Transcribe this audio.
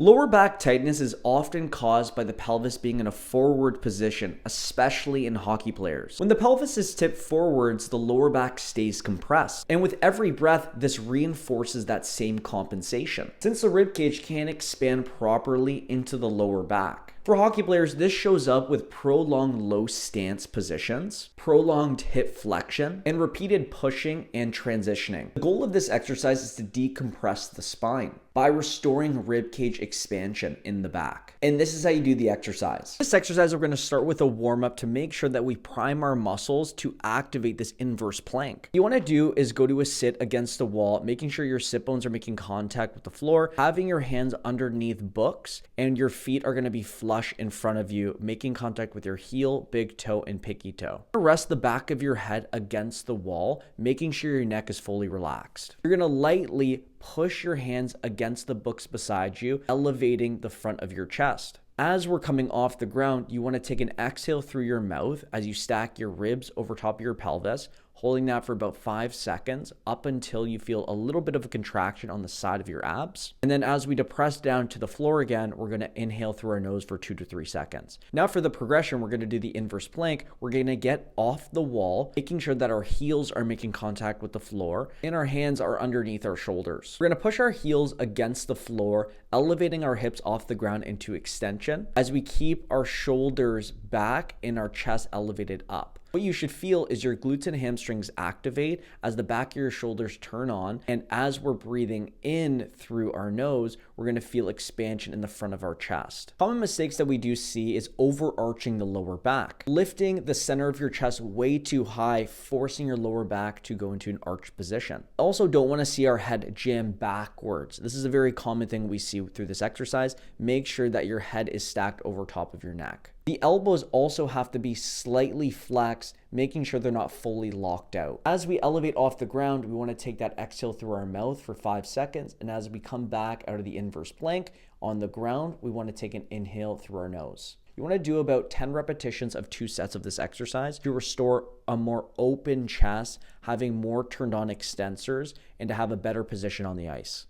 Lower back tightness is often caused by the pelvis being in a forward position, especially in hockey players. When the pelvis is tipped forwards, the lower back stays compressed. And with every breath, this reinforces that same compensation, since the rib cage can't expand properly into the lower back. For hockey players, this shows up with prolonged low stance positions, prolonged hip flexion, and repeated pushing and transitioning. The goal of this exercise is to decompress the spine by restoring rib cage expansion in the back. And this is how you do the exercise. This exercise, we're going to start with a warm-up to make sure that we prime our muscles to activate this inverse plank. What you want to do is go to a sit against the wall, making sure your sit bones are making contact with the floor, having your hands underneath books, and your feet are going to be flush in front of you, making contact with your heel, big toe, and pinky toe. Rest the back of your head against the wall, making sure your neck is fully relaxed. You're going to lightly push your hands against the books beside you, elevating the front of your chest. As we're coming off the ground, you want to take an exhale through your mouth as you stack your ribs over top of your pelvis, holding that for about 5 seconds up until you feel a little bit of a contraction on the side of your abs. And then as we depress down to the floor again, we're going to inhale through our nose for 2 to 3 seconds. Now for the progression, we're going to do the inverse plank. We're going to get off the wall, making sure that our heels are making contact with the floor and our hands are underneath our shoulders. We're going to push our heels against the floor, elevating our hips off the ground into extension as we keep our shoulders back and our chest elevated up. What you should feel is your glutes and hamstrings activate as the back of your shoulders turn on, and as we're breathing in through our nose, we're going to feel expansion in the front of our chest. Common mistakes that we do see is overarching the lower back, lifting the center of your chest way too high, forcing your lower back to go into an arched position. Also, don't want to see our head jam backwards. This is a very common thing we see through this exercise. Make sure that your head is stacked over top of your neck. The elbows also have to be slightly flexed, making sure they're not fully locked out. As we elevate off the ground, we want to take that exhale through our mouth for 5 seconds. And as we come back out of the inverse plank on the ground, we want to take an inhale through our nose. You want to do about 10 repetitions of 2 sets of this exercise to restore a more open chest, having more turned on extensors, and to have a better position on the ice.